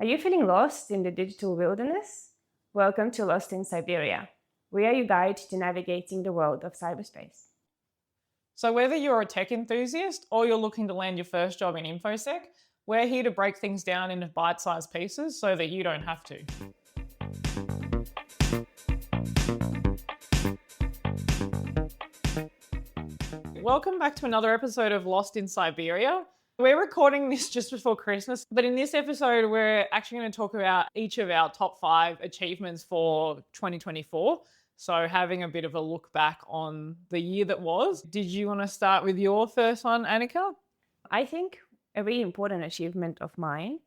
Are you feeling lost in the digital wilderness? Welcome to Lost in Cyberia. We are your guide to navigating the world of cyberspace. So whether you're a tech enthusiast or you're looking to land your first job in InfoSec, we're here to break things down into bite-sized pieces so that you don't have to. Welcome back to another episode of Lost in Cyberia. We're recording this just before Christmas, but in this episode, we're actually going to talk about each of our top 5 achievements for 2024. So having a bit of a look back on the year that was. Did you want to start with your first one, Anika? I think a really important achievement of mine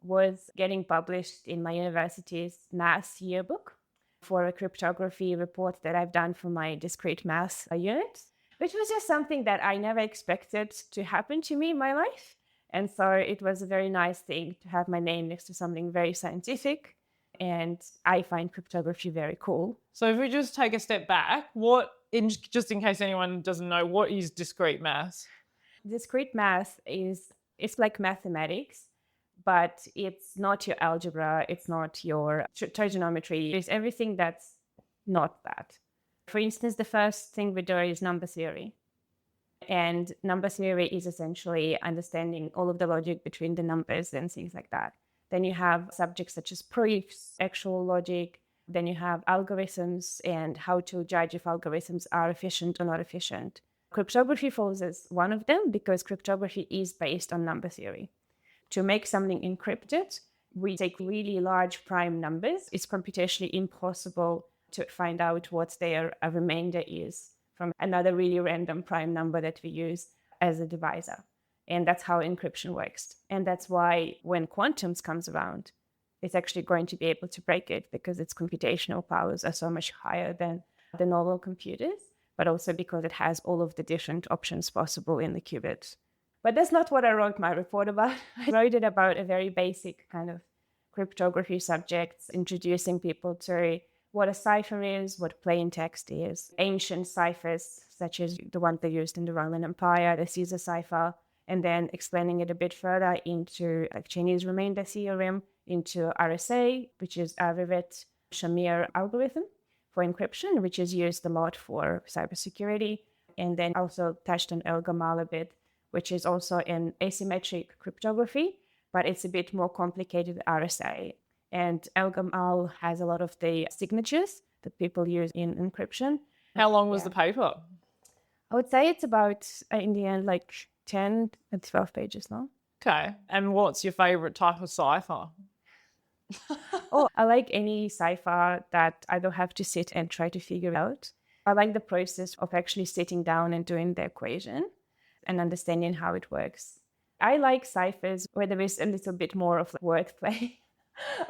was getting published in my university's maths yearbook for a cryptography report that I've done for my discrete maths unit, which was just something that I never expected to happen to me in my life. And so it was a very nice thing to have my name next to something very scientific. And I find cryptography very cool. So if we just take a step back, just in case anyone doesn't know, what is discrete maths? Discrete math it's like mathematics, but it's not your algebra, it's not your trigonometry, it's everything that's not that. For instance, the first thing we do is number theory. And number theory is essentially understanding all of the logic between the numbers and things like that. Then you have subjects such as proofs, actual logic. Then you have algorithms and how to judge if algorithms are efficient or not efficient. Cryptography falls as one of them because cryptography is based on number theory. To make something encrypted, we take really large prime numbers. It's computationally impossible to find out what their remainder is from another really random prime number that we use as a divisor. And that's how encryption works. And that's why when quantums comes around, it's actually going to be able to break it because its computational powers are so much higher than the normal computers, but also because it has all of the different options possible in the qubit. But that's not what I wrote my report about. I wrote it about a very basic kind of cryptography subjects, introducing people to what a cipher is, what plain text is, ancient ciphers, such as the one they used in the Roman Empire, the Caesar cipher, and then explaining it a bit further into Chinese remainder theorem, into RSA, which is a Rivet-Shamir algorithm for encryption, which is used a lot for cybersecurity. And then also touched on El-Gamal a bit, which is also in asymmetric cryptography, but it's a bit more complicated with RSA. And El-Gamal has a lot of the signatures that people use in encryption. How long was the paper? I would say it's about, in the end, like 10 and 12 pages long. Okay. And what's your favourite type of cipher? I like any cipher that I don't have to sit and try to figure out. I like the process of actually sitting down and doing the equation and understanding how it works. I like ciphers where there is a little bit more of wordplay,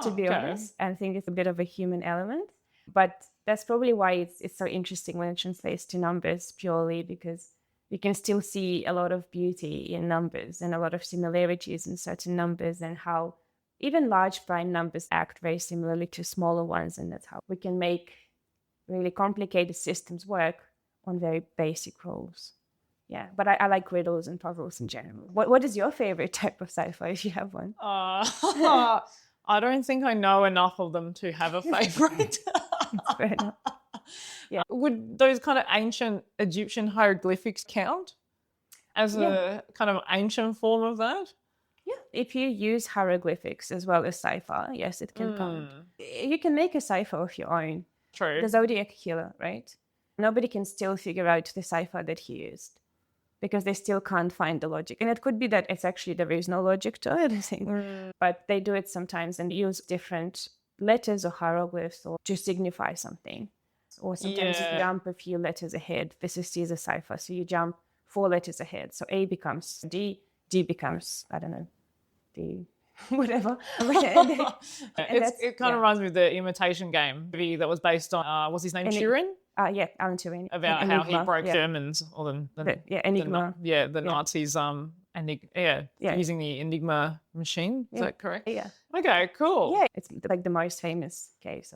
to be honest. I think it's a bit of a human element. But that's probably why it's so interesting when it translates to numbers, purely because you can still see a lot of beauty in numbers and a lot of similarities in certain numbers and how even large prime numbers act very similarly to smaller ones. And that's how we can make really complicated systems work on very basic rules. Yeah, but I like riddles and puzzles in general. What is your favorite type of sci-fi, if you have one? I don't think I know enough of them to have a favorite. Fair enough. Yeah. Would those kind of ancient Egyptian hieroglyphics count as a kind of ancient form of that? Yeah, if you use hieroglyphics as well as cipher, yes, it can count. You can make a cipher of your own. True. The Zodiac Killer, right? Nobody can still figure out the cipher that he used because they still can't find the logic. And it could be that it's actually there is no logic to it, I think. But they do it sometimes and use different letters or hieroglyphs or to signify something. Or sometimes you jump a few letters ahead. This is Caesar cipher, so you jump 4 letters ahead. So A becomes D, D becomes, I don't know, D, whatever. It kind of reminds me of the Imitation Game movie that was based on, what's his name, Turing? Alan Turing. About how he broke Germans or Enigma. The Nazis using the Enigma machine. Is that correct? Yeah. Okay, cool. Yeah, it's like the most famous case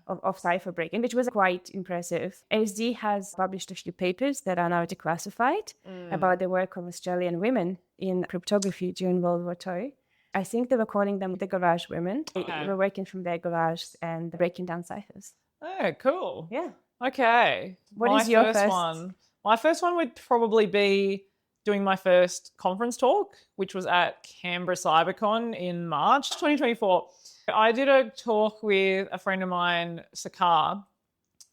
of cipher breaking, which was quite impressive. ASD has published a few papers that are now declassified about the work of Australian women in cryptography during World War II. I think they were calling them the garage women. They Okay. were working from their garage and breaking down ciphers. Oh, cool. Yeah. Okay. What is your first one? My first one would probably be doing my first conference talk, which was at Canberra CyberCon in March 2024. I did a talk with a friend of mine, Sakar,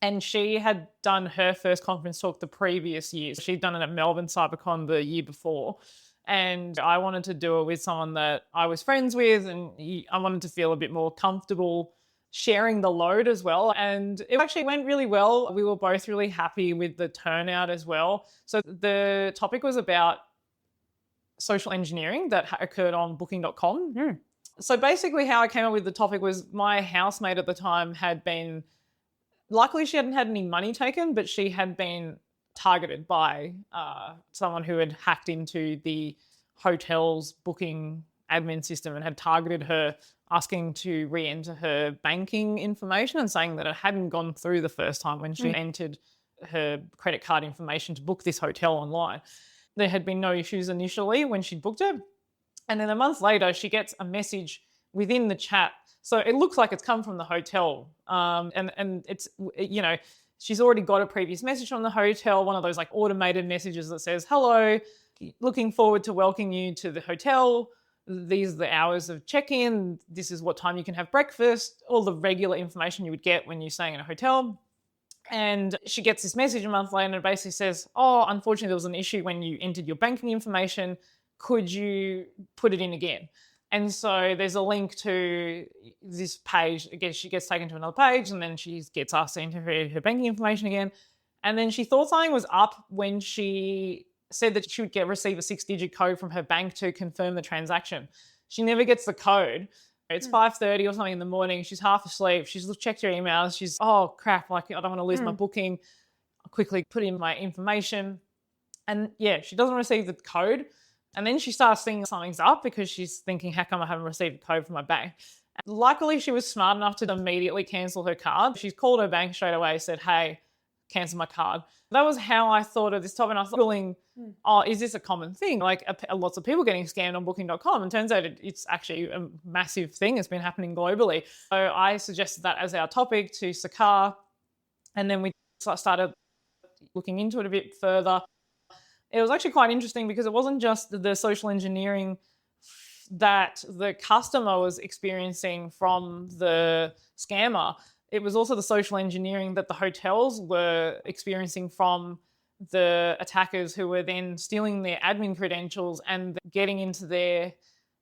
and she had done her first conference talk the previous year. She'd done it at Melbourne CyberCon the year before. And I wanted to do it with someone that I was friends with, and I wanted to feel a bit more comfortable sharing the load as well. And it actually went really well. We were both really happy with the turnout as well. So the topic was about social engineering that occurred on booking.com. Mm. So basically how I came up with the topic was my housemate at the time had been, luckily she hadn't had any money taken, but she had been targeted by someone who had hacked into the hotel's booking admin system and had targeted her, asking to re-enter her banking information and saying that it hadn't gone through the first time when she entered her credit card information to book this hotel online. There had been no issues initially when she booked it. And then a month later, she gets a message within the chat. So it looks like it's come from the hotel. And it's, you know, she's already got a previous message from the hotel, one of those like automated messages that says, hello, looking forward to welcoming you to the hotel. These are the hours of check-in. This is what time you can have breakfast, all the regular information you would get when you're staying in a hotel. And she gets this message a month later and it basically says, oh, unfortunately, there was an issue when you entered your banking information. Could you put it in again? And so there's a link to this page. Again, she gets taken to another page and then she gets asked to enter her banking information again. And then she thought something was up when she said that she would receive a 6-digit code from her bank to confirm the transaction. She never gets the code. It's 5:30 or something in the morning. She's half asleep. She's checked her emails. She's, oh crap, like I don't want to lose my booking. I'll quickly put in my information. And yeah, she doesn't receive the code. And then she starts thinking something's up because she's thinking, how come I haven't received a code from my bank? And luckily, she was smart enough to immediately cancel her card. She's called her bank straight away, said, hey, cancel my card. That was how I thought of this topic. And I was feeling, oh, is this a common thing? Like lots of people getting scammed on booking.com. And turns out it's actually a massive thing. It's been happening globally. So I suggested that as our topic to Sakar. And then we started looking into it a bit further. It was actually quite interesting because it wasn't just the social engineering that the customer was experiencing from the scammer. It was also the social engineering that the hotels were experiencing from the attackers who were then stealing their admin credentials and getting into their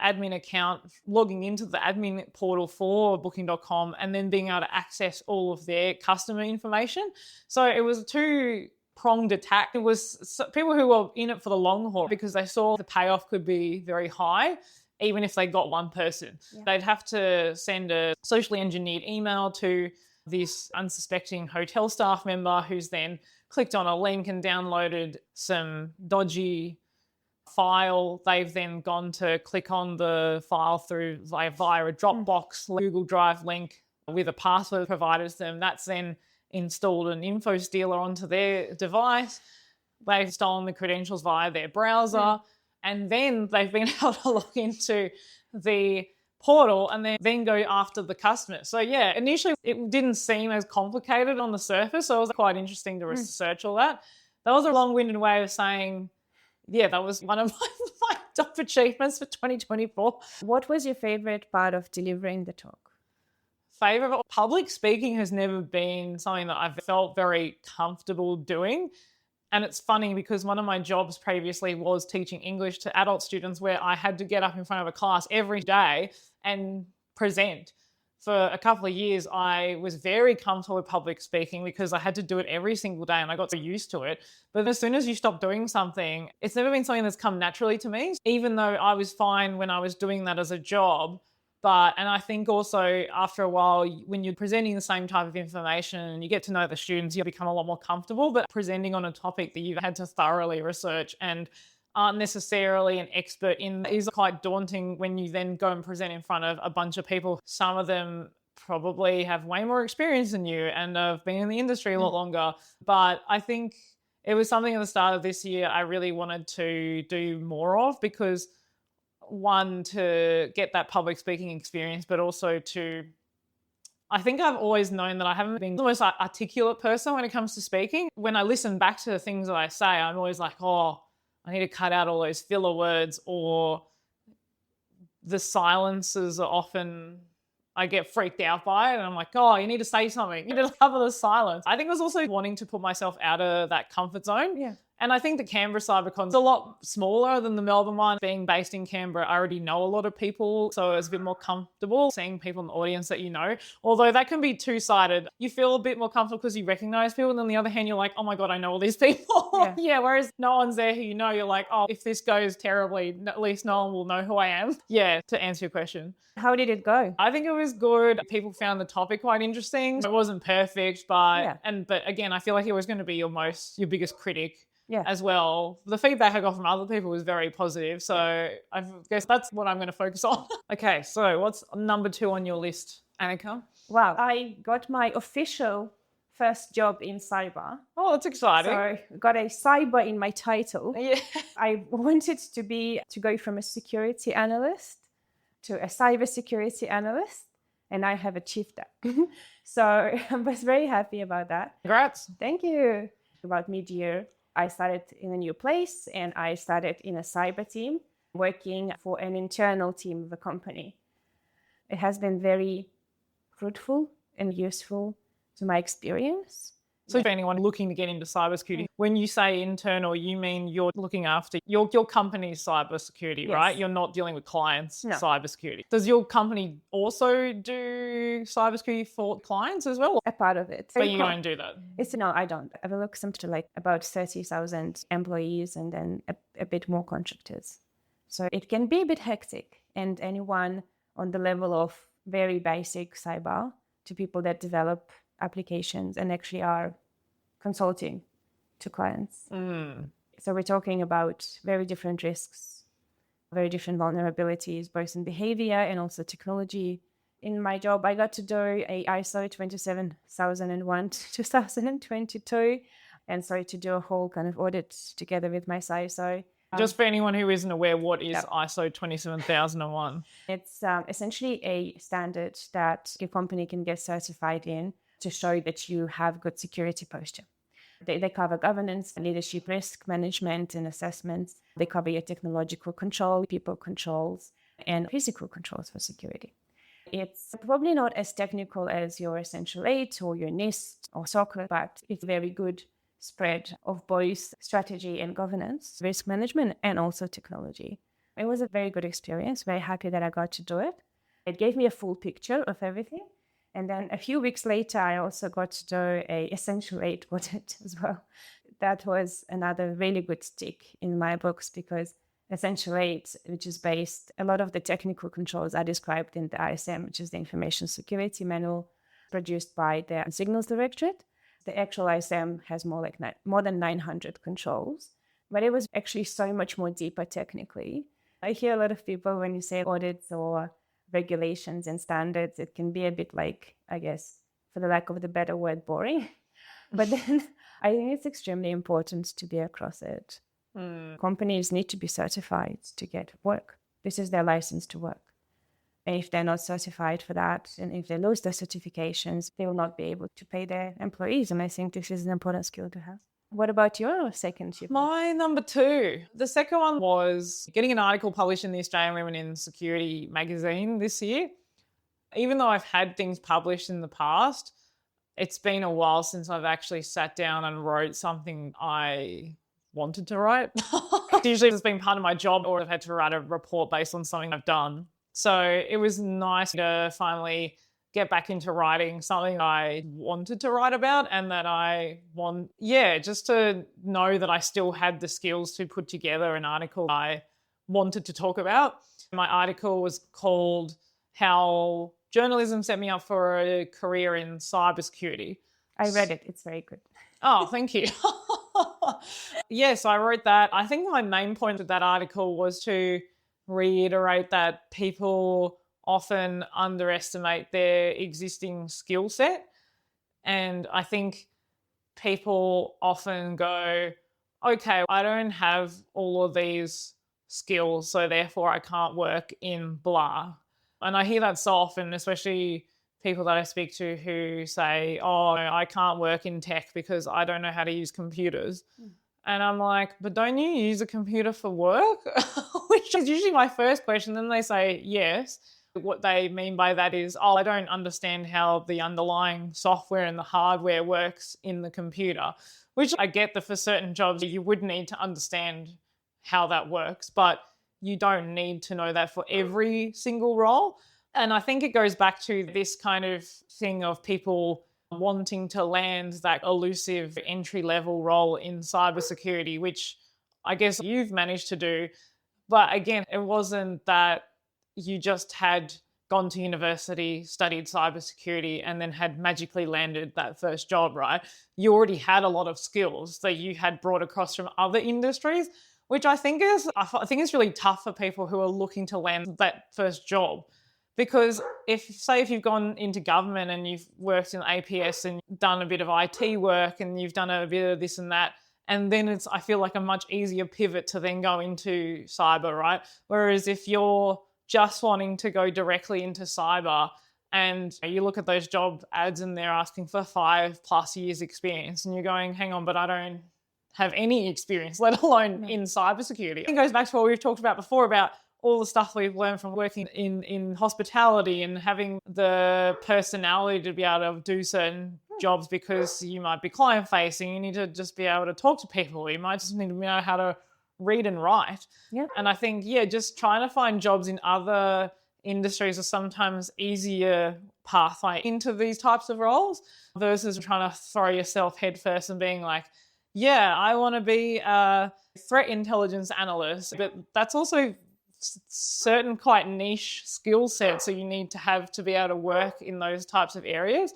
admin account, logging into the admin portal for booking.com and then being able to access all of their customer information. So it was a two-pronged attack. It was people who were in it for the long haul because they saw the payoff could be very high. Even if they got one person, they'd have to send a socially engineered email to this unsuspecting hotel staff member who's then clicked on a link and downloaded some dodgy file. They've then gone to click on the file through via a Dropbox, Google Drive link with a password provided to them. That's then installed an info stealer onto their device. They've stolen the credentials via their browser. And then they've been able to log into the portal and then go after the customer. So yeah, initially it didn't seem as complicated on the surface. So it was quite interesting to research all that. That was a long-winded way of saying, yeah, that was one of my top achievements for 2024. What was your favorite part of delivering the talk? Favorite? Public speaking has never been something that I've felt very comfortable doing. And it's funny because one of my jobs previously was teaching English to adult students where I had to get up in front of a class every day and present. For a couple of years, I was very comfortable with public speaking because I had to do it every single day and I got so used to it. But as soon as you stop doing something, it's never been something that's come naturally to me, even though I was fine when I was doing that as a job. And I think also after a while, when you're presenting the same type of information and you get to know the students, you become a lot more comfortable. But presenting on a topic that you've had to thoroughly research and aren't necessarily an expert in is quite daunting when you then go and present in front of a bunch of people. Some of them probably have way more experience than you and have been in the industry a lot longer. But I think it was something at the start of this year I really wanted to do more of because one, to get that public speaking experience, but also I think I've always known that I haven't been the most articulate person when it comes to speaking. When I listen back to the things that I say, I'm always like, oh, I need to cut out all those filler words, or the silences are often, I get freaked out by it, and I'm like, oh, you need to say something. You need to cover the silence. I think I was also wanting to put myself out of that comfort zone. Yeah. And I think the Canberra CyberCon is a lot smaller than the Melbourne one. Being based in Canberra, I already know a lot of people, so it's a bit more comfortable seeing people in the audience that you know. Although that can be two-sided. You feel a bit more comfortable because you recognize people, and on the other hand, you're like, oh my God, I know all these people. Yeah. Yeah, whereas no one's there who you know. You're like, oh, if this goes terribly, at least no one will know who I am. Yeah, to answer your question. How did it go? I think it was good. People found the topic quite interesting. It wasn't perfect, but Yeah. but again, I feel like it was going to be your biggest critic. Yeah. As well. The feedback I got from other people was very positive. So I guess that's what I'm going to focus on. Okay, so what's number 2 on your list, Anika? Wow. I got my official first job in cyber. Oh, that's exciting. So I got a cyber in my title. Yeah. I wanted to go from a security analyst to a cybersecurity analyst, and I have achieved that. So I was very happy about that. Congrats. Thank you. About mid-year, I started in a new place, and I started in a cyber team working for an internal team of a company. It has been very fruitful and useful to my experience. So for anyone looking to get into cybersecurity, when you say internal, you mean you're looking after your company's cybersecurity, Yes. right? You're not dealing with clients' No. cybersecurity. Does your company also do cybersecurity for clients as well? A part of it. But you don't do that? No, I don't. I will look something like about 30,000 employees and then a bit more contractors. So it can be a bit hectic, and anyone on the level of very basic cyber to people that develop applications and actually are consulting to clients. So we're talking about very different risks, very different vulnerabilities, both in behavior and also technology. In my job, I got to do a ISO 27001 to 2022, and so to do a whole kind of audit together with my CISO. Just for anyone who isn't aware, what is Yeah. ISO 27001? It's essentially a standard that your company can get certified in to show that you have good security posture. They cover governance, leadership, risk management and assessments. They cover your technological control, people controls, and physical controls for security. It's probably not as technical as your Essential 8 or your NIST or SOC, but it's a very good spread of both strategy and governance, risk management, and also technology. It was a very good experience. Very happy that I got to do it. It gave me a full picture of everything. And then a few weeks later, I also got to do a Essential 8 audit as well. That was another really good tick in my books, because Essential 8, which is based, a lot of the technical controls are described in the ISM, which is the Information Security Manual produced by the Signals Directorate. The actual ISM has more than 900 controls, but it was actually so much more deeper technically. I hear a lot of people, when you say audits or regulations and standards, it can be a bit like, I guess, for the lack of the better word, boring. But then I think it's extremely important to be across it. Companies need to be certified to get work. This is their license to work. And if they're not certified for that, and if they lose their certifications, they will not be able to pay their employees. And I think this is an important skill to have. What about your second ship? My number 2. The second one was getting an article published in the Australian Women in Security magazine this year. Even though I've had things published in the past, it's been a while since I've actually sat down and wrote something I wanted to write. Usually it's been part of my job, or I've had to write a report based on something I've done. So it was nice to finally get back into writing something I wanted to write about, and that just to know that I still had the skills to put together an article I wanted to talk about. My article was called How Journalism Set Me Up for a Career in Cybersecurity. I read it. It's very good. Oh, thank you. Yes, I wrote that. I think my main point of that article was to reiterate that people often underestimate their existing skill set. And I think people often go, okay, I don't have all of these skills, so therefore I can't work in blah. And I hear that so often, especially people that I speak to who say, oh, I can't work in tech because I don't know how to use computers. And I'm like, but don't you use a computer for work? Which is usually my first question. Then they say yes. What they mean by that is, oh, I don't understand how the underlying software and the hardware works in the computer, which I get that for certain jobs you would need to understand how that works, but you don't need to know that for every single role. And I think it goes back to this kind of thing of people wanting to land that elusive entry-level role in cybersecurity, which I guess you've managed to do. But again, it wasn't that you just had gone to university, studied cybersecurity, and then had magically landed that first job, right? You already had a lot of skills that you had brought across from other industries, which I think is really tough for people who are looking to land that first job. Because if you've gone into government and you've worked in APS and done a bit of IT work and you've done a bit of this and that, and then I feel like a much easier pivot to then go into cyber, right? Whereas if you're just wanting to go directly into cyber and you look at those job ads and they're asking for 5+ years experience and you're going, hang on, but I don't have any experience, let alone in cybersecurity. It goes back to what we've talked about before about all the stuff we've learned from working in hospitality and having the personality to be able to do certain jobs, because you might be client facing, you need to just be able to talk to people, you might just need to know how to read and write. Yeah. And I think, just trying to find jobs in other industries are sometimes easier pathway into these types of roles versus trying to throw yourself headfirst and being like, I want to be a threat intelligence analyst. But that's also certain quite niche skill sets that you need to have to be able to work in those types of areas.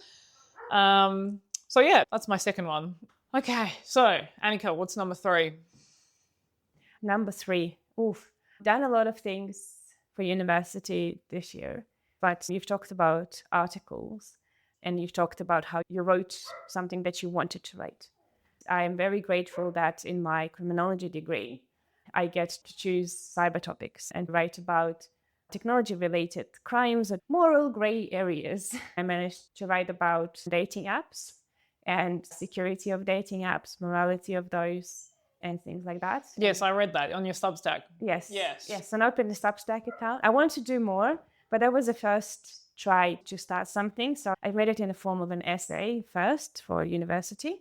That's my second one. Okay, so Anika, what's number 3? Number 3. Done a lot of things for university this year, but you've talked about articles and you've talked about how you wrote something that you wanted to write. I am very grateful that in my criminology degree, I get to choose cyber topics and write about technology-related crimes and moral gray areas. I managed to write about dating apps and security of dating apps, morality of those, and things like that. Yes, I read that on your Substack. Yes. And I opened the Substack account. I want to do more, but that was the first try to start something. So I read it in the form of an essay first for university,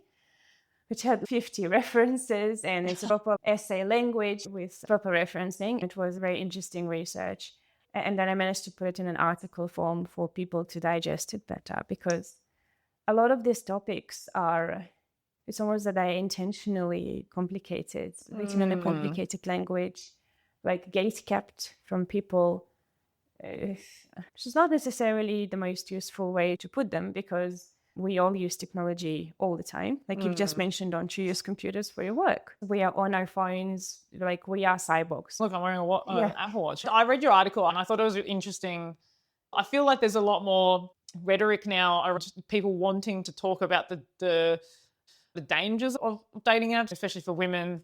which had 50 references, and it's a proper essay language with proper referencing. It was very interesting research. And then I managed to put it in an article form for people to digest it better, because a lot of these topics it's almost that they're intentionally complicated, written in a complicated language, like gate-kept from people, which is not necessarily the most useful way to put them, because we all use technology all the time. Like you've just mentioned, don't you use computers for your work? We are on our phones, like we are cyborgs. Look, I'm wearing an Apple Watch. I read your article and I thought it was interesting. I feel like there's a lot more rhetoric now around people wanting to talk about the dangers of dating apps, especially for women,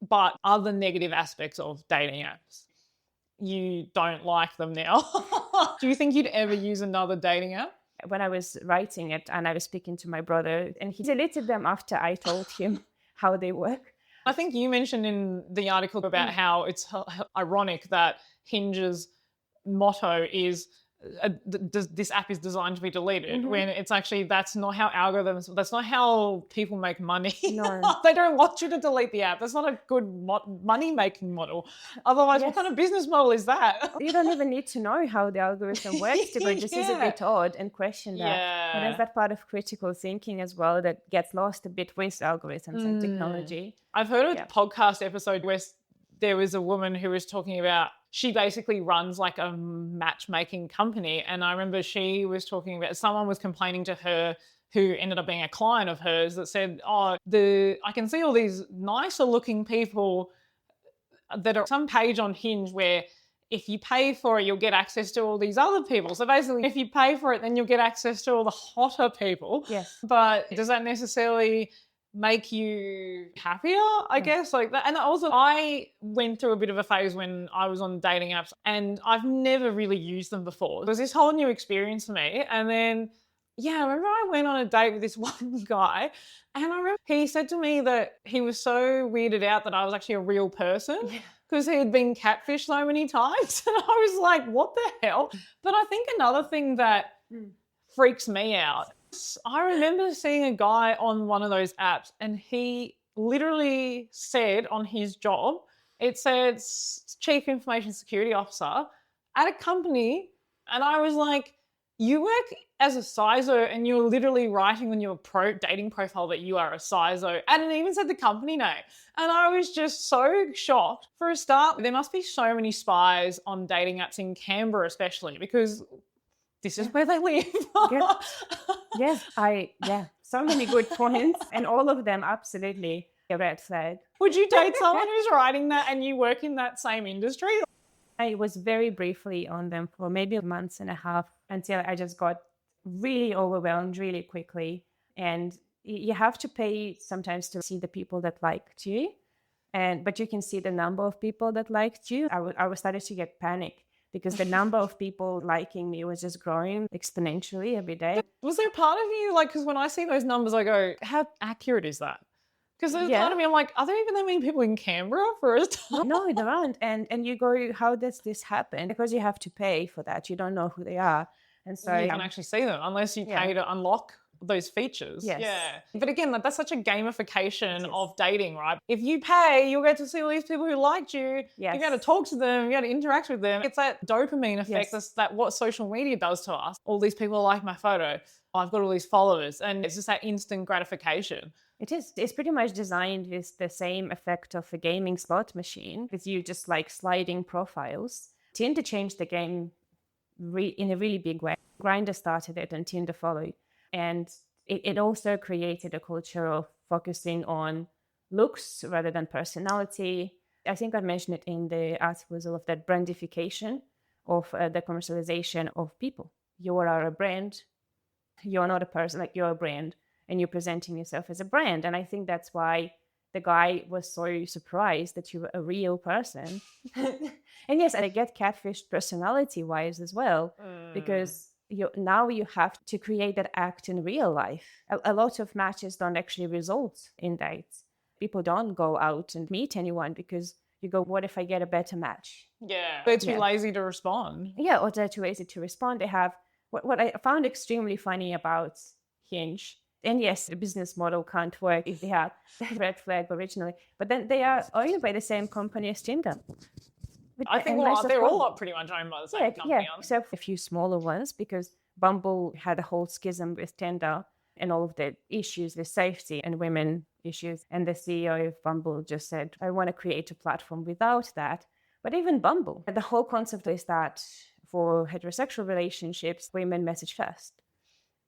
but other negative aspects of dating apps. You don't like them now. Do you think you'd ever use another dating app? When I was writing it and I was speaking to my brother, and he deleted them after I told him how they work. I think you mentioned in the article about how it's ironic that Hinge's motto is this app is designed to be deleted, when it's actually that's not how people make money. No. They don't want you to delete the app. That's not a good money making model. Otherwise, what kind of business model is that? You don't even need to know how the algorithm works to go just is a bit odd and question that. And there's that part of critical thinking as well that gets lost a bit with algorithms and technology. I've heard a podcast episode where there was a woman who was talking about, she basically runs like a matchmaking company. And I remember she was talking about, someone was complaining to her who ended up being a client of hers that said, I can see all these nicer looking people that are some page on Hinge where if you pay for it, you'll get access to all these other people. So basically, if you pay for it, then you'll get access to all the hotter people. Yes. But does that necessarily make you happier, I guess, like that. And also I went through a bit of a phase when I was on dating apps and I've never really used them before. It was this whole new experience for me. And then, yeah, I remember I went on a date with this one guy and I remember he said to me that he was so weirded out that I was actually a real person because he had been catfished so many times. And I was like, what the hell? But I think another thing that freaks me out, I remember seeing a guy on one of those apps and he literally said on his job, it said Chief Information Security Officer at a company. And I was like, you work as a CISO and you're literally writing on your dating profile that you are a CISO. And it even said the company name. And I was just so shocked. For a start, there must be so many spies on dating apps in Canberra especially because this is where they live. Yes, so many good points, and all of them absolutely a red flag. Would you date someone who's writing that and you work in that same industry? I was very briefly on them for maybe a month and a half until I just got really overwhelmed really quickly. And you have to pay sometimes to see the people that liked you, but you can see the number of people that liked you. I was started to get panic, because the number of people liking me was just growing exponentially every day. Was there a part of you, like, because when I see those numbers, I go, how accurate is that? Because there's part of me, I'm like, are there even that many people in Canberra for a start? No, there aren't. And you go, how does this happen? Because you have to pay for that. You don't know who they are. And so you can't actually see them unless you pay to unlock those features. Yes. Yeah. But again, that's such a gamification of dating, right? If you pay, you'll get to see all these people who liked you. Yes. You got to talk to them. You got to interact with them. It's that dopamine effect. That's that what social media does to us. All these people like my photo. I've got all these followers. And it's just that instant gratification. It is. It's pretty much designed with the same effect of a gaming slot machine, with you just like sliding profiles. Tinder changed the game in a really big way. Grindr started it and Tinder followed. And it also created a culture of focusing on looks rather than personality. I think I mentioned it in the articles of that brandification of the commercialization of people. You are a brand. You're not a person, like you're a brand, and you're presenting yourself as a brand. And I think that's why the guy was so surprised that you were a real person. And yes, I get catfished personality-wise as well, because now you have to create that act in real life. A lot of matches don't actually result in dates. People don't go out and meet anyone because you go, what if I get a better match? Yeah. They're too lazy to respond. Yeah, or they're too lazy to respond. They have, what I found extremely funny about Hinge, and yes, the business model can't work if they have red flag originally, but then they are owned by the same company as Tinder. I think they're all pretty much owned by the same company. Yeah, except a few smaller ones, because Bumble had a whole schism with Tinder and all of the issues with safety and women issues. And the CEO of Bumble just said, I want to create a platform without that. But even Bumble, the whole concept is that for heterosexual relationships, women message first.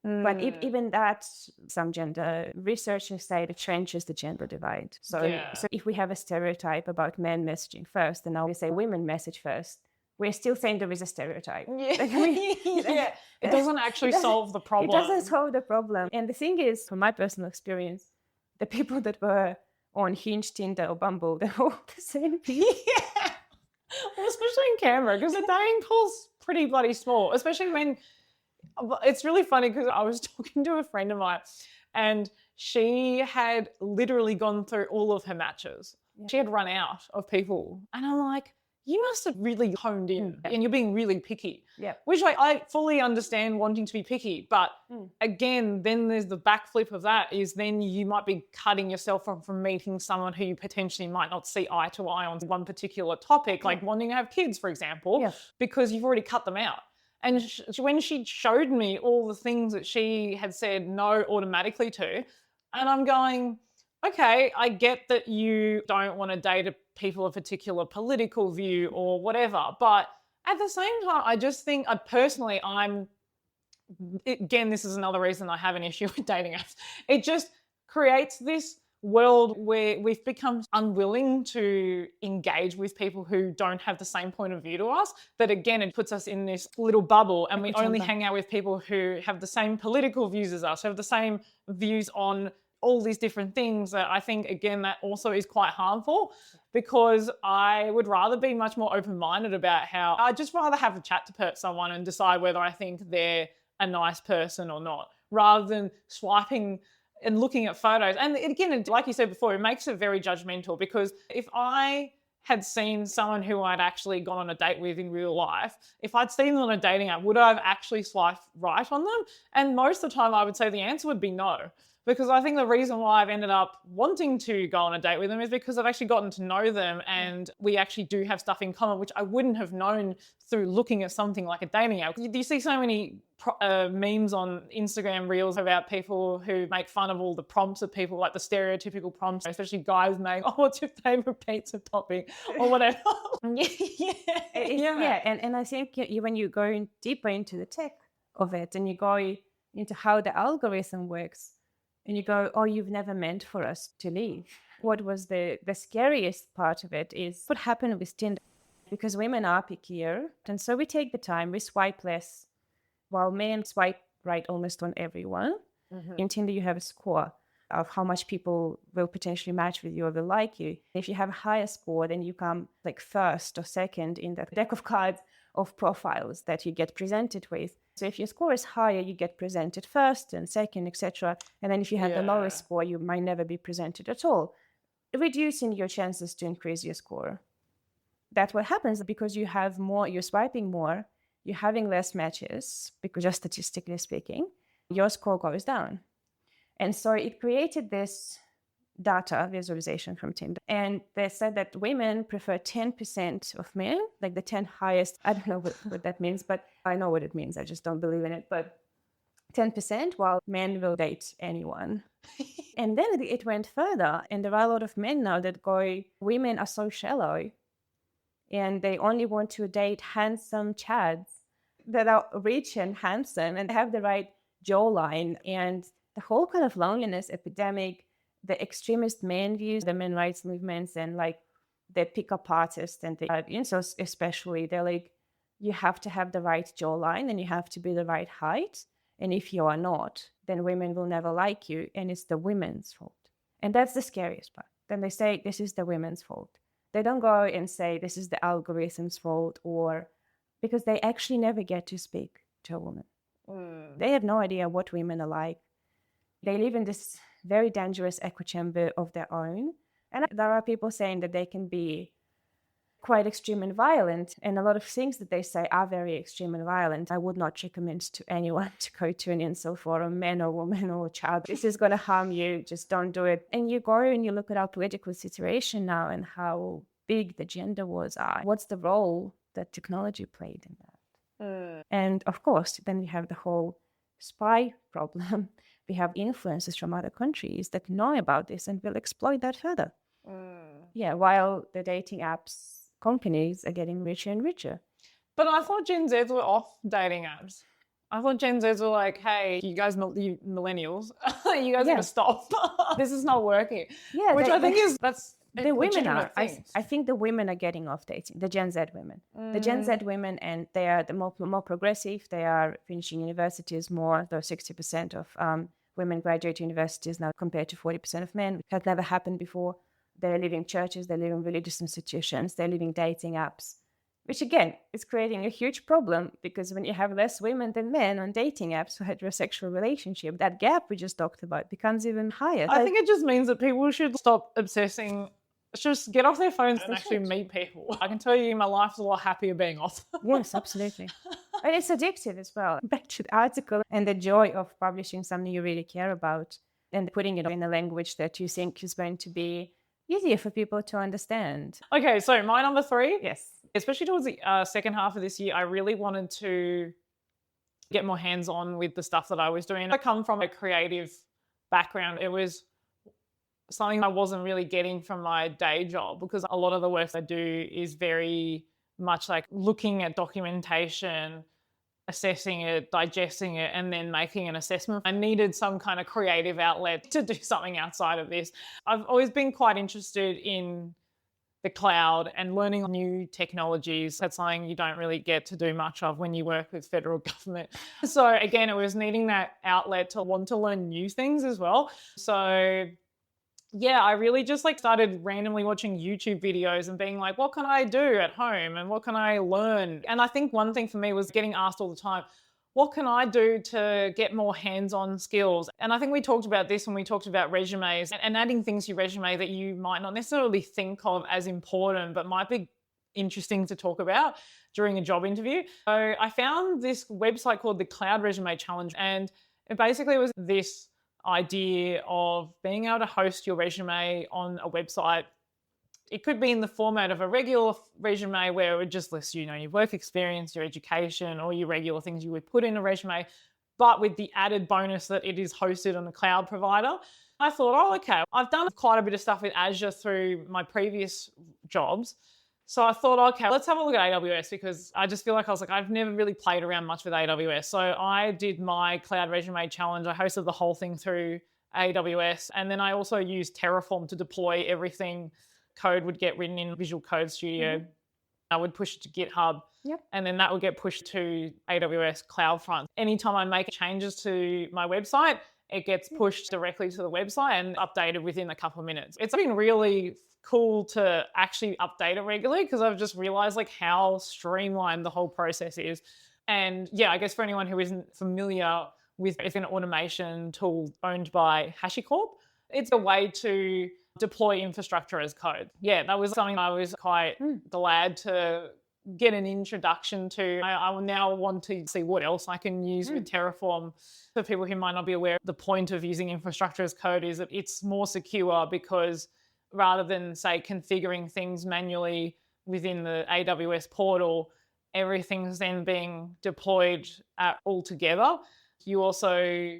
But even that, some gender researchers say it trenches the gender divide. So if we have a stereotype about men messaging first, and now we say women message first, we're still saying there is a stereotype. It doesn't actually solve the problem. It doesn't solve the problem. And the thing is, from my personal experience, the people that were on Hinge, Tinder, or Bumble, they're all the same people. Yeah. Well, especially in Canberra, because the dating pool's pretty bloody small, especially when... It's really funny because I was talking to a friend of mine and she had literally gone through all of her matches. Yeah. She had run out of people. And I'm like, you must have really honed in and you're being really picky. Yeah. Which I fully understand wanting to be picky. But again, then there's the backflip of that is then you might be cutting yourself from meeting someone who you potentially might not see eye to eye on one particular topic, like wanting to have kids, for example, because you've already cut them out. And when she showed me all the things that she had said no automatically to, and I'm going, okay, I get that you don't want to date people of a particular political view or whatever, but at the same time, I just think personally, again, this is another reason I have an issue with dating apps. It just creates this world where we've become unwilling to engage with people who don't have the same point of view to us, that again, it puts us in this little bubble and we only hang out with people who have the same political views as us, who have the same views on all these different things that I think, again, that also is quite harmful, because I would rather be much more open-minded about how I'd just rather have a chat to someone and decide whether I think they're a nice person or not, rather than swiping and looking at photos. And again, like you said before, it makes it very judgmental, because if I had seen someone who I'd actually gone on a date with in real life, if I'd seen them on a dating app, would I have actually swiped right on them? And most of the time I would say the answer would be no. Because I think the reason why I've ended up wanting to go on a date with them is because I've actually gotten to know them, and we actually do have stuff in common, which I wouldn't have known through looking at something like a dating app. You see so many memes on Instagram Reels about people who make fun of all the prompts of people, like the stereotypical prompts, especially guys make, oh, what's your favorite pizza topping or whatever. And I think when you go deeper into the tech of it, and you go into how the algorithm works, and you go, oh, you've never meant for us to leave. What was the scariest part of it is what happened with Tinder, because women are pickier, and so we take the time, we swipe less, while men swipe right almost on everyone. In Tinder, you have a score of how much people will potentially match with you or will like you. If you have a higher score, then you come like first or second in that deck of cards of profiles that you get presented with. So if your score is higher, you get presented first and second, etc. And then if you have the lowest score, you might never be presented at all, reducing your chances to increase your score. That's what happens because you have more, you're swiping more, you're having less matches, because just statistically speaking, your score goes down. And so it created this data visualization from Tinder. And they said that women prefer 10% of men, like the 10 highest. I don't know what that means, but I know what it means. I just don't believe in it. But 10%, while men will date anyone. And then it went further. And there are a lot of men now that go, women are so shallow and they only want to date handsome chads that are rich and handsome and have the right jawline. And the whole kind of loneliness epidemic, the extremist men views, the men rights movements, and like the pickup artists and the incels especially, they're like, you have to have the right jawline and you have to be the right height. And if you are not, then women will never like you, and it's the women's fault. And that's the scariest part. Then they say, this is the women's fault. They don't go and say, this is the algorithm's fault, or because they actually never get to speak to a woman. They have no idea what women are like. They live in this very dangerous echo chamber of their own. And there are people saying that they can be quite extreme and violent. And a lot of things that they say are very extreme and violent. I would not recommend to anyone to go to an incel forum, man or woman or child. This is going to harm you. Just don't do it. And you go and you look at our political situation now and how big the gender wars are. What's the role that technology played in that? And of course, then we have the whole spy problem. We have influencers from other countries that know about this and will exploit that further. Yeah, while the dating apps companies are getting richer and richer. But I thought Gen Zs were off dating apps. I thought Gen Zs were like, hey, you guys, you millennials, you guys gotta stop. This is not working. Yeah, which I think that's the women are. I think the women are getting off dating. The Gen Z women, the Gen Z women, and they are the more progressive. They are finishing universities more. Though 60% of women graduate universities now compared to 40% of men. It had never happened before. They're leaving churches, they're leaving religious institutions, they're leaving dating apps, which again is creating a huge problem, because when you have less women than men on dating apps for heterosexual relationship, that gap we just talked about becomes even higher. I think it just means that people should stop obsessing. Just get off their phones and actually meet people. I can tell you my life's a lot happier being off. Yes, absolutely. And it's addictive as well. Back to the article and the joy of publishing something you really care about and putting it in a language that you think is going to be easier for people to understand. Okay, so my number 3. Yes. Especially towards the second half of this year, I really wanted to get more hands-on with the stuff that I was doing. I come from a creative background. It was something I wasn't really getting from my day job, because a lot of the work I do is very much like looking at documentation, assessing it, digesting it, and then making an assessment. I needed some kind of creative outlet to do something outside of this. I've always been quite interested in the cloud and learning new technologies. That's something you don't really get to do much of when you work with federal government. So again, it was needing that outlet to want to learn new things as well. So yeah, I really just like started randomly watching YouTube videos and being like, what can I do at home and what can I learn? And I think one thing for me was getting asked all the time, what can I do to get more hands-on skills? And I think we talked about this when we talked about resumes and adding things to your resume that you might not necessarily think of as important, but might be interesting to talk about during a job interview. So I found this website called the Cloud Resume Challenge, and it basically was this idea of being able to host your resume on a website. It could be in the format of a regular resume where it would just list, you know, your work experience, your education, or your regular things you would put in a resume, but with the added bonus that it is hosted on a cloud provider. I thought, oh, okay, I've done quite a bit of stuff with Azure through my previous jobs. So I thought, okay, let's have a look at AWS, because I just feel like I've never really played around much with AWS. So I did my Cloud Resume Challenge. I hosted the whole thing through AWS. And then I also used Terraform to deploy everything. Code would get written in Visual Code Studio. Mm-hmm. I would push it to GitHub. Yep. And then that would get pushed to AWS CloudFront. Anytime I make changes to my website, it gets pushed directly to the website and updated within a couple of minutes. It's been really cool to actually update it regularly, because I've just realized like how streamlined the whole process is. And yeah, I guess for anyone who isn't familiar with, it's an automation tool owned by HashiCorp. It's a way to deploy infrastructure as code. Yeah, that was something I was quite glad to get an introduction to. I will now want to see what else I can use with Terraform. For people who might not be aware, the point of using infrastructure as code is that it's more secure, because rather than, say, configuring things manually within the AWS portal, everything's then being deployed all together. You also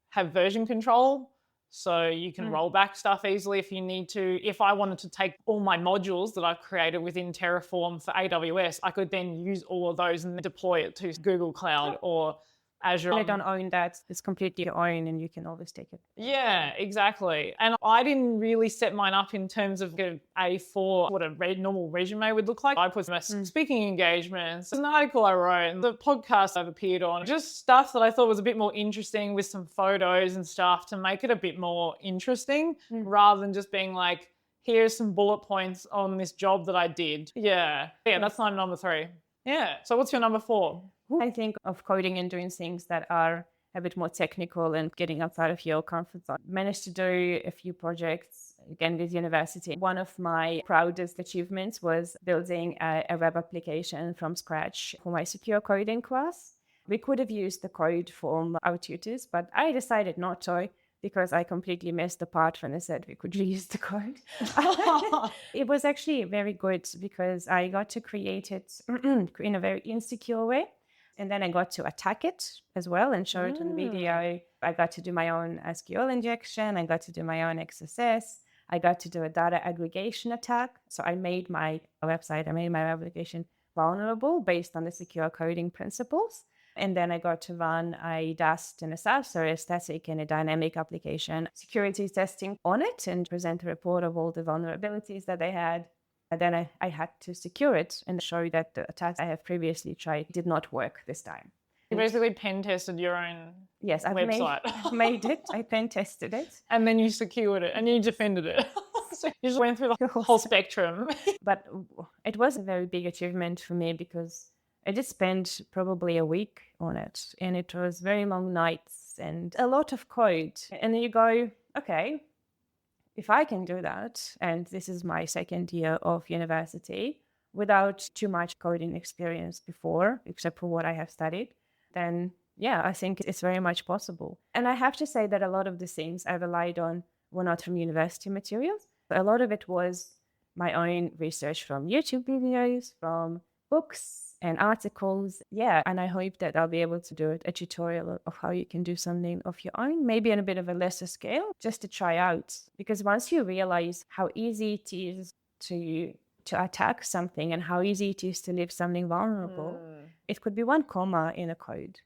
have version control, so you can roll back stuff easily if you need to. If I wanted to take all my modules that I've created within Terraform for AWS, I could then use all of those and deploy it to Google Cloud or Azure. I don't own that. It's completely your own and you can always take it. Yeah, exactly. And I didn't really set mine up in terms of a A4, what a normal resume would look like. I put my speaking engagements, an article I wrote, and the podcast I've appeared on, just stuff that I thought was a bit more interesting with some photos and stuff to make it a bit more interesting rather than just being like, here's some bullet points on this job that I did. Yeah, that's my number 3. Yeah. So what's your number 4? I think of coding and doing things that are a bit more technical and getting outside of your comfort zone. Managed to do a few projects, again, with university. One of my proudest achievements was building a web application from scratch for my secure coding class. We could have used the code from our tutors, but I decided not to, because I completely missed the part when I said we could reuse the code. It was actually very good because I got to create it in a very insecure way. And then I got to attack it as well and show it on video. I got to do my own SQL injection. I got to do my own XSS. I got to do a data aggregation attack. So I made my website, I made my application vulnerable based on the secure coding principles. And then I got to run a Dust and a self-service, a static and a dynamic application security testing on it and present a report of all the vulnerabilities that they had. And then I had to secure it and show that the attacks I have previously tried did not work this time. You basically pen tested your own website. I've made it. I pen tested it. And then you secured it and you defended it. So you just went through the whole spectrum. But it was a very big achievement for me because I did spend probably a week on it. And it was very long nights and a lot of code. And then you go, okay, if I can do that, and this is my second year of university, without too much coding experience before, except for what I have studied, then yeah, I think it's very much possible. And I have to say that a lot of the things I relied on were not from university materials. A lot of it was my own research from YouTube videos, from books and articles. Yeah, and I hope that I'll be able to do a tutorial of how you can do something of your own, maybe on a bit of a lesser scale, just to try out. Because once you realize how easy it is to attack something and how easy it is to leave something vulnerable, it could be one comma in a code.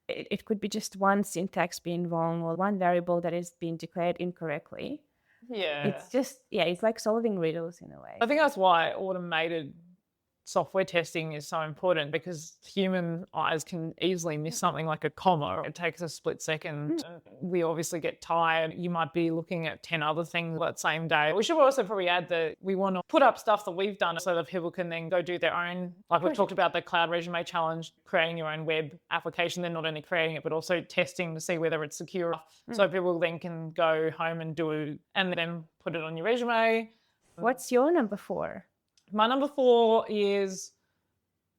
It could be just one syntax being wrong or one variable that is being declared incorrectly. Yeah. It's just, it's like solving riddles in a way. I think that's why automated software testing is so important, because human eyes can easily miss something like a comma. It takes a split second. We obviously get tired. You might be looking at 10 other things that same day. We should also probably add that we want to put up stuff that we've done so that people can then go do their own. Like we've talked about the Cloud Resume Challenge, creating your own web application, then not only creating it, but also testing to see whether it's secure. So people then can go home and do it and then put it on your resume. What's your number 4? My number 4 is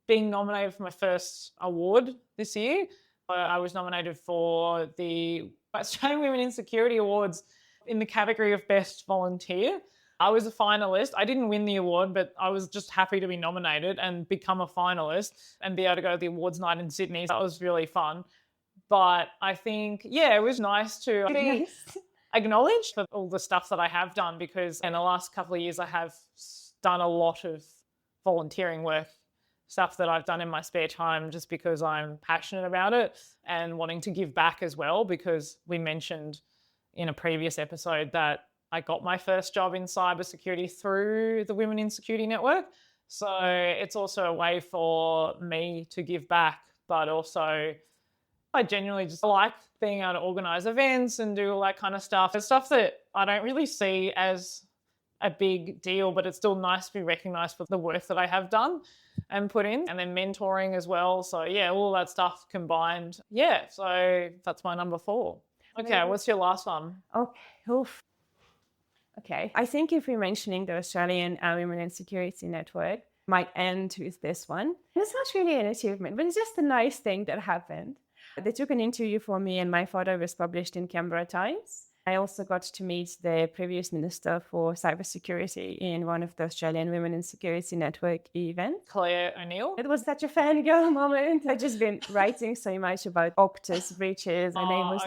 being nominated for my first award this year. I was nominated for the Australian Women in Security Awards in the category of Best Volunteer. I was a finalist. I didn't win the award, but I was just happy to be nominated and become a finalist and be able to go to the awards night in Sydney. That was really fun. But I think, it was nice to be acknowledged for all the stuff that I have done, because in the last couple of years I have done a lot of volunteering work, stuff that I've done in my spare time just because I'm passionate about it and wanting to give back as well, because we mentioned in a previous episode that I got my first job in cybersecurity through the Women in Security Network. So it's also a way for me to give back, but also I genuinely just like being able to organise events and do all that kind of stuff. It's stuff that I don't really see as a big deal, but it's still nice to be recognised for the work that I have done and put in, and then mentoring as well. So all that stuff combined. So that's my number 4. Okay, what's your last one? Okay, I think if we're mentioning the Australian Women in Security Network, might end with this one. It's not really an achievement, but it's just a nice thing that happened. They took an interview for me and my photo was published in Canberra Times. I also got to meet the previous Minister for Cybersecurity in one of the Australian Women in Security Network events. Claire O'Neill. It was such a fangirl moment. I've just been writing so much about Optus breaches. My name was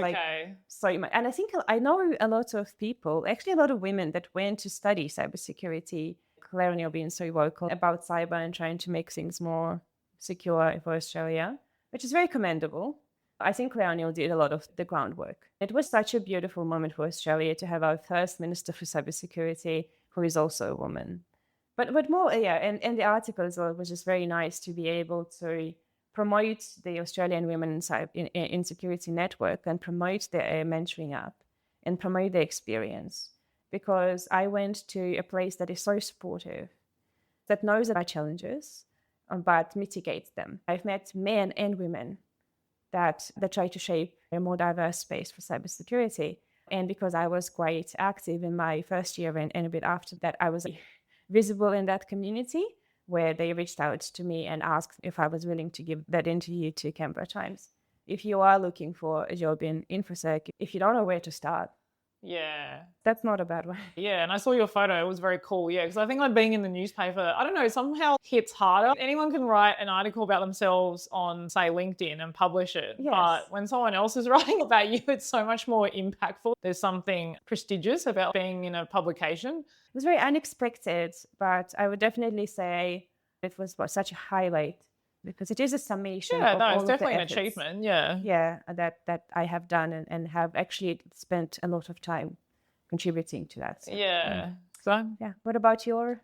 so much. And I think I know a lot of people, actually a lot of women that went to study cybersecurity. Claire O'Neill being so vocal about cyber and trying to make things more secure for Australia, which is very commendable. I think Claire O'Neill did a lot of the groundwork. It was such a beautiful moment for Australia to have our first Minister for Cybersecurity, who is also a woman. But more, and the article as well was just very nice to be able to promote the Australian Women in Security Network and promote the mentoring app and promote the experience. Because I went to a place that is so supportive, that knows about challenges, but mitigates them. I've met men and women that try to shape a more diverse space for cybersecurity. And because I was quite active in my first year and a bit after that, I was visible in that community, where they reached out to me and asked if I was willing to give that interview to Canberra Times. If you are looking for a job in InfoSec, if you don't know where to start, that's not a bad one. And I saw your photo. It was very cool. Because I think like being in the newspaper, I don't know, somehow hits harder. Anyone can write an article about themselves on, say, LinkedIn and publish it. Yes. But when someone else is writing about you, it's so much more impactful. There's something prestigious about being in a publication. It was very unexpected, but I would definitely say it was such a highlight, because it is a summation of all it's definitely of an the efforts, achievement. That I have done and have actually spent a lot of time contributing to that. So what about your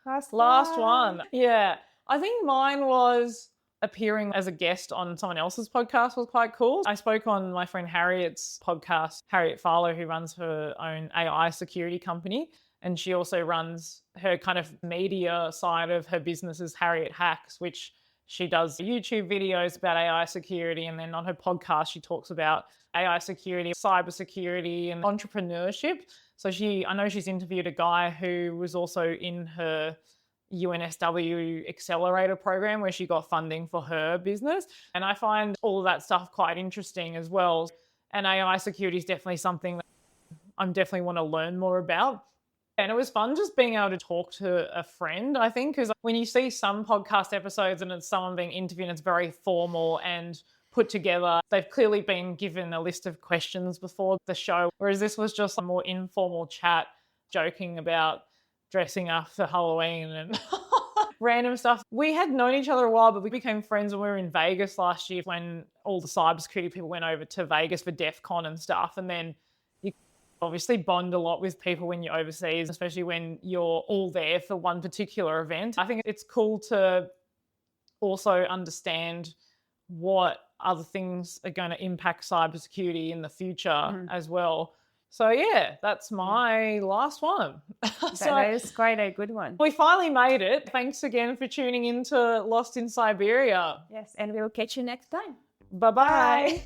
last one? I think mine was appearing as a guest on someone else's podcast was quite cool. I spoke on my friend Harriet's podcast, Harriet Farlow, who runs her own AI security company. And she also runs her kind of media side of her business as Harriet Hacks, which she does YouTube videos about AI security. And then on her podcast, she talks about AI security, cybersecurity, and entrepreneurship. So I know she's interviewed a guy who was also in her UNSW accelerator program, where she got funding for her business. And I find all of that stuff quite interesting as well. And AI security is definitely something that I definitely want to learn more about. And it was fun just being able to talk to a friend, I think, because when you see some podcast episodes and it's someone being interviewed and it's very formal and put together, they've clearly been given a list of questions before the show, whereas this was just a more informal chat, joking about dressing up for Halloween and random stuff. We had known each other a while, but we became friends when we were in Vegas last year, when all the cybersecurity people went over to Vegas for DEF CON and stuff. And then Obviously bond a lot with people when you're overseas, especially when you're all there for one particular event. I think it's cool to also understand what other things are going to impact cybersecurity in the future as well. So yeah, that's my last one. That is quite a good one. We finally made it. Thanks again for tuning in to Lost in Cyberia. Yes, and we'll catch you next time. Bye-bye.